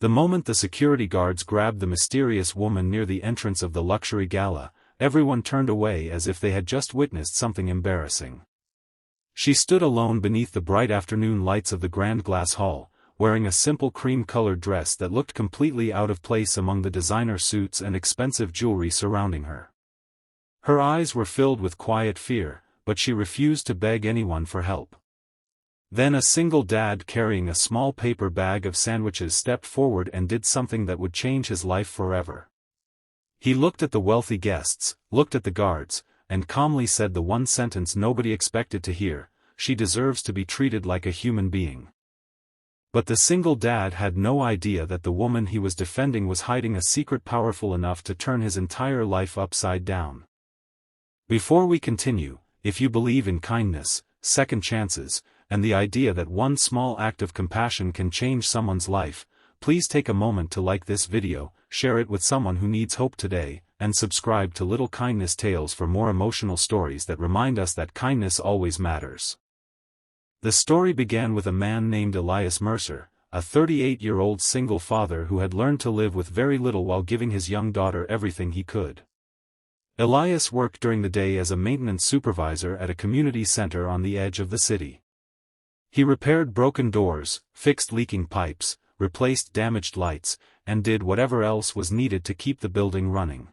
The moment the security guards grabbed the mysterious woman near the entrance of the luxury gala, everyone turned away as if they had just witnessed something embarrassing. She stood alone beneath the bright afternoon lights of the grand glass hall, wearing a simple cream-colored dress that looked completely out of place among the designer suits and expensive jewelry surrounding her. Her eyes were filled with quiet fear, but she refused to beg anyone for help. Then a single dad carrying a small paper bag of sandwiches stepped forward and did something that would change his life forever. He looked at the wealthy guests, looked at the guards, and calmly said the one sentence nobody expected to hear: "She deserves to be treated like a human being." But the single dad had no idea that the woman he was defending was hiding a secret powerful enough to turn his entire life upside down. Before we continue, if you believe in kindness, second chances, and the idea that one small act of compassion can change someone's life, please take a moment to like this video, share it with someone who needs hope today, and subscribe to Little Kindness Tales for more emotional stories that remind us that kindness always matters. The story began with a man named Elias Mercer, a 38-year-old single father who had learned to live with very little while giving his young daughter everything he could. Elias worked during the day as a maintenance supervisor at a community center on the edge of the city. He repaired broken doors, fixed leaking pipes, replaced damaged lights, and did whatever else was needed to keep the building running.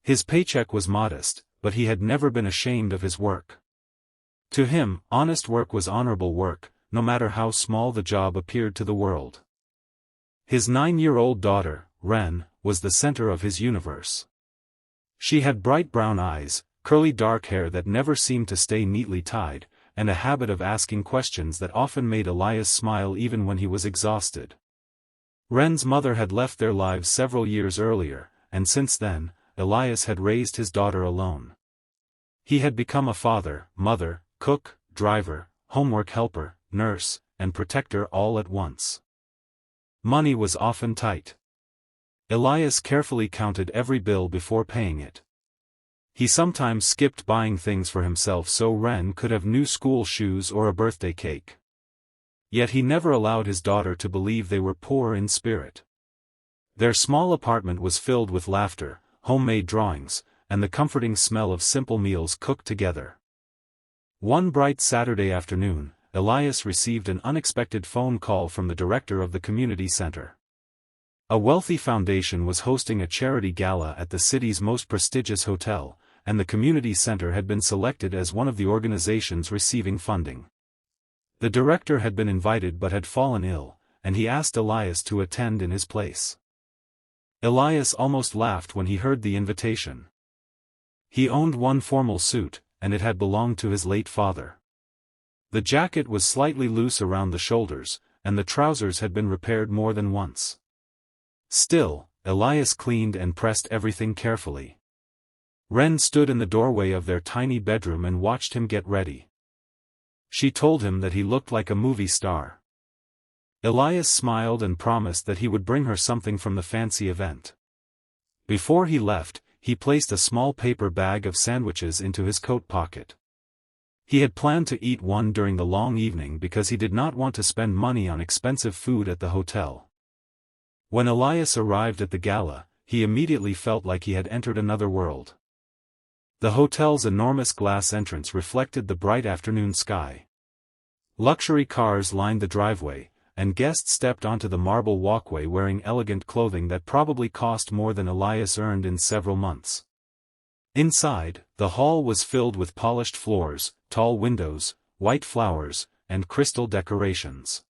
His paycheck was modest, but he had never been ashamed of his work. To him, honest work was honorable work, no matter how small the job appeared to the world. His 9-year-old daughter, Ren, was the center of his universe. She had bright brown eyes, curly dark hair that never seemed to stay neatly tied, and a habit of asking questions that often made Elias smile even when he was exhausted. Ren's mother had left their lives several years earlier, and since then, Elias had raised his daughter alone. He had become a father, mother, cook, driver, homework helper, nurse, and protector all at once. Money was often tight. Elias carefully counted every bill before paying it. He sometimes skipped buying things for himself so Ren could have new school shoes or a birthday cake. Yet he never allowed his daughter to believe they were poor in spirit. Their small apartment was filled with laughter, homemade drawings, and the comforting smell of simple meals cooked together. One bright Saturday afternoon, Elias received an unexpected phone call from the director of the community center. A wealthy foundation was hosting a charity gala at the city's most prestigious hotel, and the community center had been selected as one of the organizations receiving funding. The director had been invited but had fallen ill, and he asked Elias to attend in his place. Elias almost laughed when he heard the invitation. He owned one formal suit, and it had belonged to his late father. The jacket was slightly loose around the shoulders, and the trousers had been repaired more than once. Still, Elias cleaned and pressed everything carefully. Ren stood in the doorway of their tiny bedroom and watched him get ready. She told him that he looked like a movie star. Elias smiled and promised that he would bring her something from the fancy event. Before he left, he placed a small paper bag of sandwiches into his coat pocket. He had planned to eat one during the long evening because he did not want to spend money on expensive food at the hotel. When Elias arrived at the gala, he immediately felt like he had entered another world. The hotel's enormous glass entrance reflected the bright afternoon sky. Luxury cars lined the driveway, and guests stepped onto the marble walkway wearing elegant clothing that probably cost more than Elias earned in several months. Inside, the hall was filled with polished floors, tall windows, white flowers, and crystal decorations.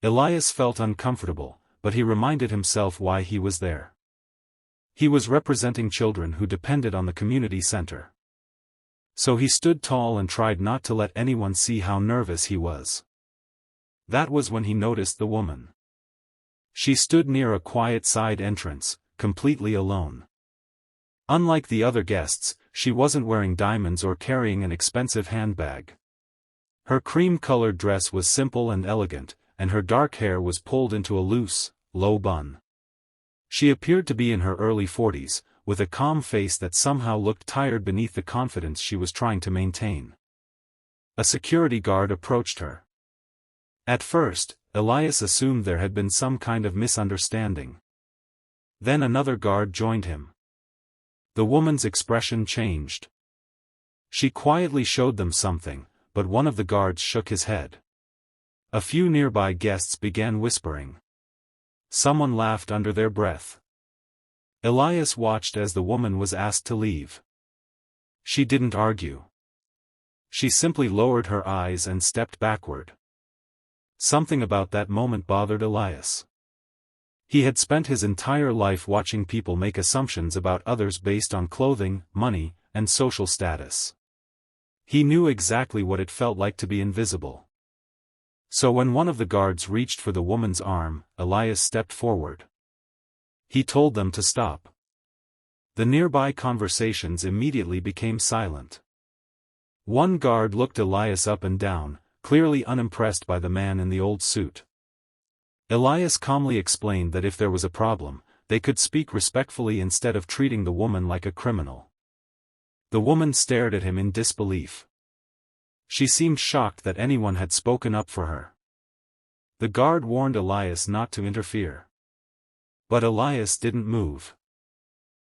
Elias felt uncomfortable, but he reminded himself why he was there. He was representing children who depended on the community center. So he stood tall and tried not to let anyone see how nervous he was. That was when he noticed the woman. She stood near a quiet side entrance, completely alone. Unlike the other guests, she wasn't wearing diamonds or carrying an expensive handbag. Her cream-colored dress was simple and elegant, and her dark hair was pulled into a loose, low bun. She appeared to be in her early 40s, with a calm face that somehow looked tired beneath the confidence she was trying to maintain. A security guard approached her. At first, Elias assumed there had been some kind of misunderstanding. Then another guard joined him. The woman's expression changed. She quietly showed them something, but one of the guards shook his head. A few nearby guests began whispering. Someone laughed under their breath. Elias watched as the woman was asked to leave. She didn't argue. She simply lowered her eyes and stepped backward. Something about that moment bothered Elias. He had spent his entire life watching people make assumptions about others based on clothing, money, and social status. He knew exactly what it felt like to be invisible. So when one of the guards reached for the woman's arm, Elias stepped forward. He told them to stop. The nearby conversations immediately became silent. One guard looked Elias up and down, clearly unimpressed by the man in the old suit. Elias calmly explained that if there was a problem, they could speak respectfully instead of treating the woman like a criminal. The woman stared at him in disbelief. She seemed shocked that anyone had spoken up for her. The guard warned Elias not to interfere. But Elias didn't move.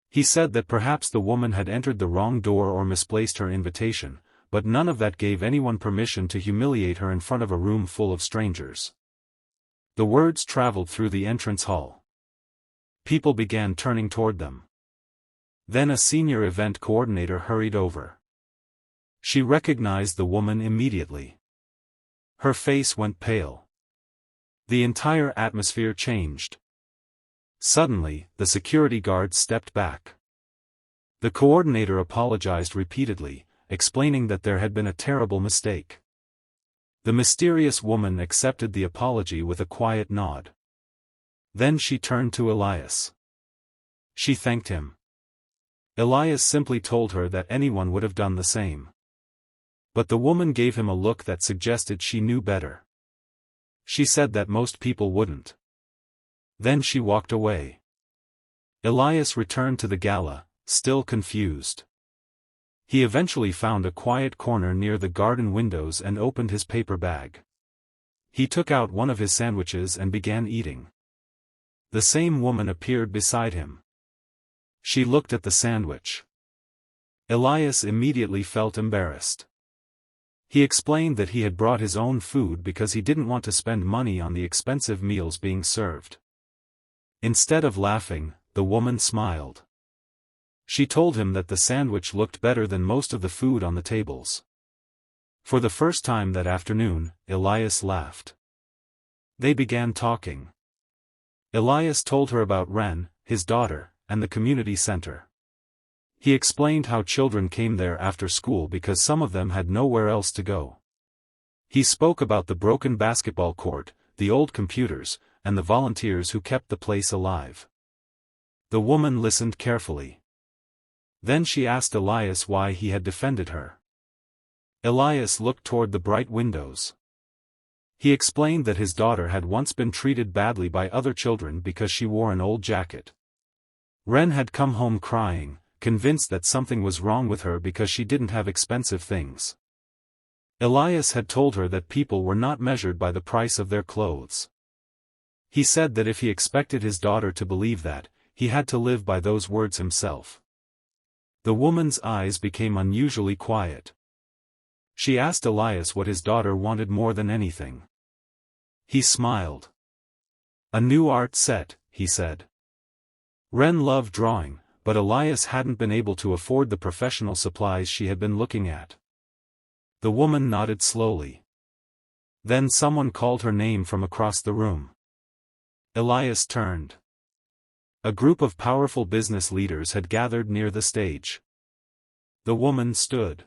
He said that perhaps the woman had entered the wrong door or misplaced her invitation, but none of that gave anyone permission to humiliate her in front of a room full of strangers. The words traveled through the entrance hall. People began turning toward them. Then a senior event coordinator hurried over. She recognized the woman immediately. Her face went pale. The entire atmosphere changed. Suddenly, the security guard stepped back. The coordinator apologized repeatedly, explaining that there had been a terrible mistake. The mysterious woman accepted the apology with a quiet nod. Then she turned to Elias. She thanked him. Elias simply told her that anyone would have done the same. But the woman gave him a look that suggested she knew better. She said that most people wouldn't. Then she walked away. Elias returned to the gala, still confused. He eventually found a quiet corner near the garden windows and opened his paper bag. He took out one of his sandwiches and began eating. The same woman appeared beside him. She looked at the sandwich. Elias immediately felt embarrassed. He explained that he had brought his own food because he didn't want to spend money on the expensive meals being served. Instead of laughing, the woman smiled. She told him that the sandwich looked better than most of the food on the tables. For the first time that afternoon, Elias laughed. They began talking. Elias told her about Ren, his daughter, and the community center. He explained how children came there after school because some of them had nowhere else to go. He spoke about the broken basketball court, the old computers, and the volunteers who kept the place alive. The woman listened carefully. Then she asked Elias why he had defended her. Elias looked toward the bright windows. He explained that his daughter had once been treated badly by other children because she wore an old jacket. Ren had come home crying, convinced that something was wrong with her because she didn't have expensive things. Elias had told her that people were not measured by the price of their clothes. He said that if he expected his daughter to believe that, he had to live by those words himself. The woman's eyes became unusually quiet. She asked Elias what his daughter wanted more than anything. He smiled. A new art set, he said. Ren loved drawing, but Elias hadn't been able to afford the professional supplies she had been looking at. The woman nodded slowly. Then someone called her name from across the room. Elias turned. A group of powerful business leaders had gathered near the stage. The woman stood.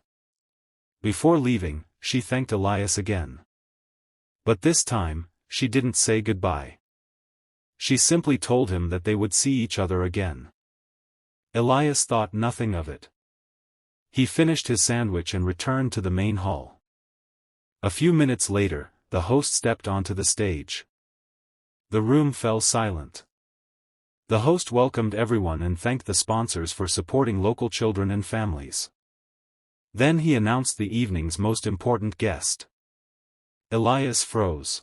Before leaving, she thanked Elias again. But this time, she didn't say goodbye. She simply told him that they would see each other again. Elias thought nothing of it. He finished his sandwich and returned to the main hall. A few minutes later, the host stepped onto the stage. The room fell silent. The host welcomed everyone and thanked the sponsors for supporting local children and families. Then he announced the evening's most important guest. Elias froze.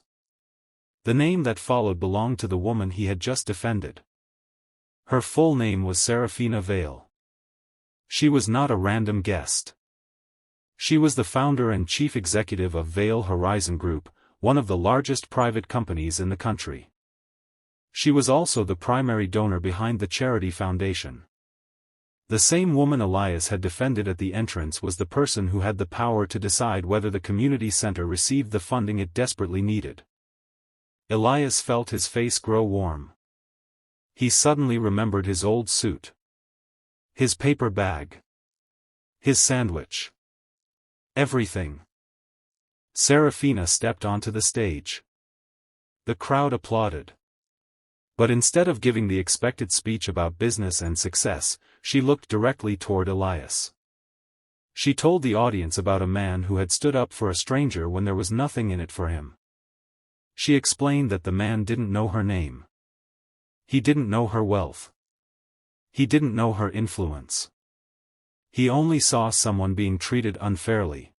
The name that followed belonged to the woman he had just defended. Her full name was Serafina Vale. She was not a random guest. She was the founder and chief executive of Vale Horizon Group, one of the largest private companies in the country. She was also the primary donor behind the charity foundation. The same woman Elias had defended at the entrance was the person who had the power to decide whether the community center received the funding it desperately needed. Elias felt his face grow warm. He suddenly remembered his old suit. His paper bag. His sandwich. Everything. Serafina stepped onto the stage. The crowd applauded. But instead of giving the expected speech about business and success, she looked directly toward Elias. She told the audience about a man who had stood up for a stranger when there was nothing in it for him. She explained that the man didn't know her name. He didn't know her wealth. He didn't know her influence. He only saw someone being treated unfairly.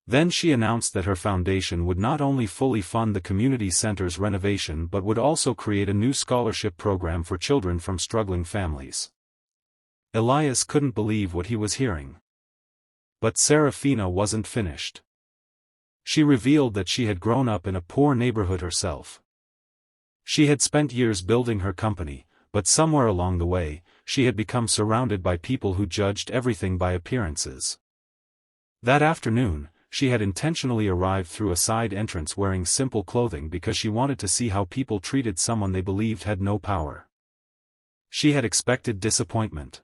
Then she announced that her foundation would not only fully fund the community center's renovation but would also create a new scholarship program for children from struggling families. Elias couldn't believe what he was hearing. But Serafina wasn't finished. She revealed that she had grown up in a poor neighborhood herself. She had spent years building her company, but somewhere along the way, she had become surrounded by people who judged everything by appearances. That afternoon, she had intentionally arrived through a side entrance wearing simple clothing because she wanted to see how people treated someone they believed had no power. She had expected disappointment.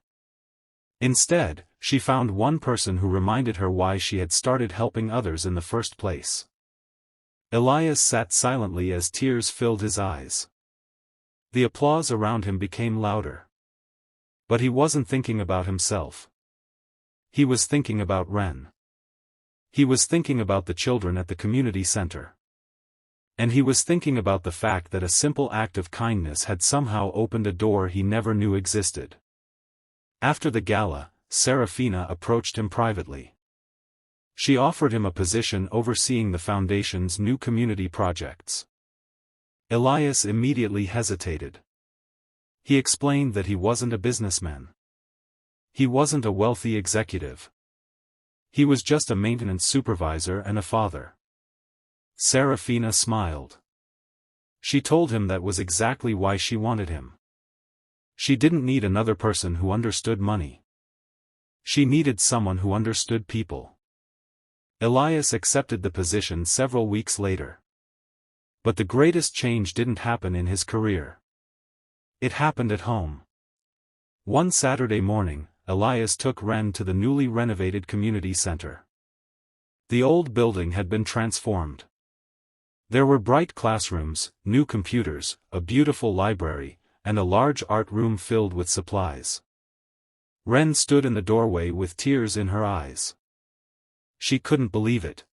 Instead, she found one person who reminded her why she had started helping others in the first place. Elias sat silently as tears filled his eyes. The applause around him became louder. But he wasn't thinking about himself. He was thinking about Ren. He was thinking about the children at the community center. And he was thinking about the fact that a simple act of kindness had somehow opened a door he never knew existed. After the gala, Serafina approached him privately. She offered him a position overseeing the foundation's new community projects. Elias immediately hesitated. He explained that he wasn't a businessman. He wasn't a wealthy executive. He was just a maintenance supervisor and a father. Serafina smiled. She told him that was exactly why she wanted him. She didn't need another person who understood money. She needed someone who understood people. Elias accepted the position several weeks later. But the greatest change didn't happen in his career. It happened at home. One Saturday morning, Elias took Ren to the newly renovated community center. The old building had been transformed. There were bright classrooms, new computers, a beautiful library, and a large art room filled with supplies. Ren stood in the doorway with tears in her eyes. She couldn't believe it.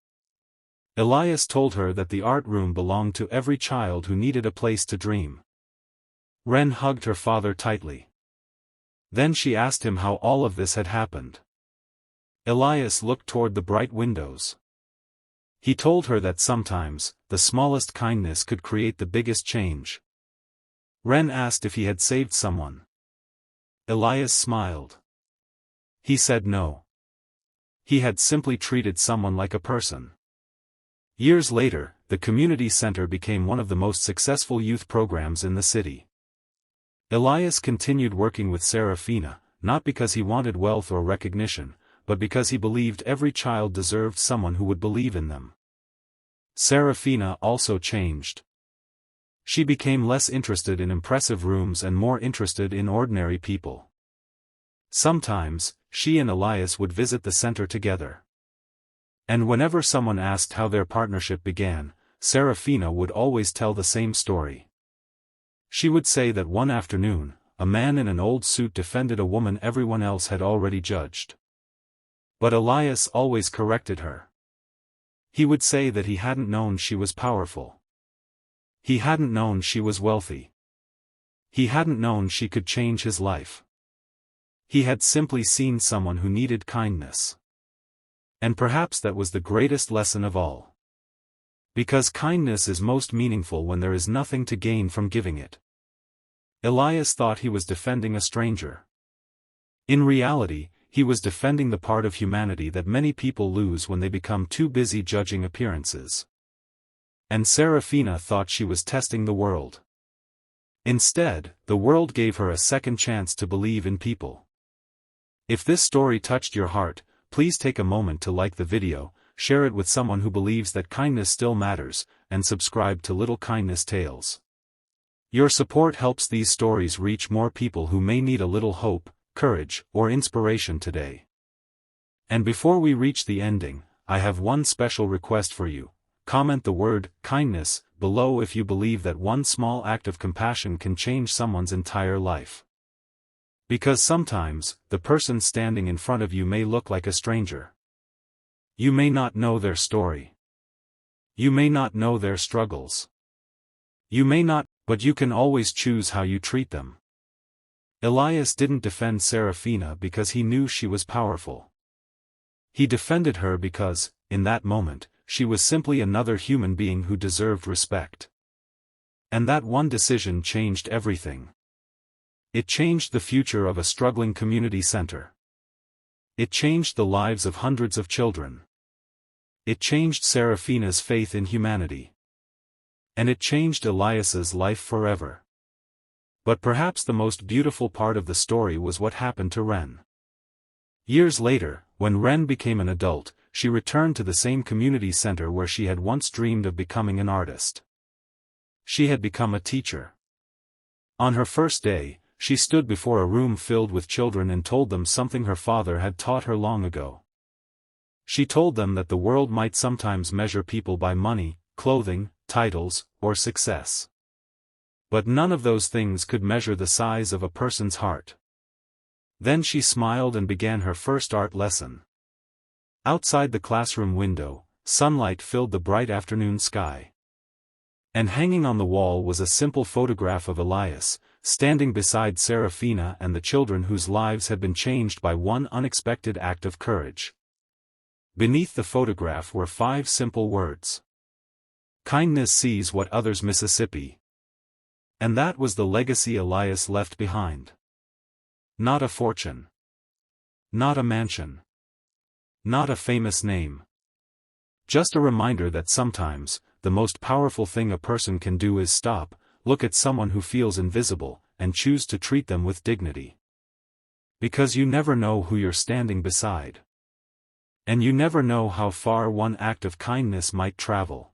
Elias told her that the art room belonged to every child who needed a place to dream. Ren hugged her father tightly. Then she asked him how all of this had happened. Elias looked toward the bright windows. He told her that sometimes, the smallest kindness could create the biggest change. Ren asked if he had saved someone. Elias smiled. He said no. He had simply treated someone like a person. Years later, the community center became one of the most successful youth programs in the city. Elias continued working with Serafina, not because he wanted wealth or recognition, but because he believed every child deserved someone who would believe in them. Serafina also changed. She became less interested in impressive rooms and more interested in ordinary people. Sometimes, she and Elias would visit the center together. And whenever someone asked how their partnership began, Serafina would always tell the same story. She would say that one afternoon, a man in an old suit defended a woman everyone else had already judged. But Elias always corrected her. He would say that he hadn't known she was powerful. He hadn't known she was wealthy. He hadn't known she could change his life. He had simply seen someone who needed kindness. And perhaps that was the greatest lesson of all. Because kindness is most meaningful when there is nothing to gain from giving it. Elias thought he was defending a stranger. In reality, he was defending the part of humanity that many people lose when they become too busy judging appearances. And Serafina thought she was testing the world. Instead, the world gave her a second chance to believe in people. If this story touched your heart, please take a moment to like the video, share it with someone who believes that kindness still matters, and subscribe to Little Kindness Tales. Your support helps these stories reach more people who may need a little hope, courage, or inspiration today. And before we reach the ending, I have one special request for you. Comment the word kindness below if you believe that one small act of compassion can change someone's entire life. Because sometimes, the person standing in front of you may look like a stranger. You may not know their story. You may not know their struggles. You may not, but you can always choose how you treat them. Elias didn't defend Serafina because he knew she was powerful. He defended her because, in that moment, she was simply another human being who deserved respect. And that one decision changed everything. It changed the future of a struggling community center. It changed the lives of hundreds of children. It changed Serafina's faith in humanity. And it changed Elias's life forever. But perhaps the most beautiful part of the story was what happened to Ren. Years later, when Ren became an adult, she returned to the same community center where she had once dreamed of becoming an artist. She had become a teacher. On her first day, she stood before a room filled with children and told them something her father had taught her long ago. She told them that the world might sometimes measure people by money, clothing, titles, or success. But none of those things could measure the size of a person's heart. Then she smiled and began her first art lesson. Outside the classroom window, sunlight filled the bright afternoon sky. And hanging on the wall was a simple photograph of Elias, standing beside Serafina and the children whose lives had been changed by one unexpected act of courage. Beneath the photograph were 5 simple words. Kindness sees what others Mississippi. And that was the legacy Elias left behind. Not a fortune. Not a mansion. Not a famous name. Just a reminder that sometimes, the most powerful thing a person can do is stop, look at someone who feels invisible, and choose to treat them with dignity. Because you never know who you're standing beside. And you never know how far one act of kindness might travel.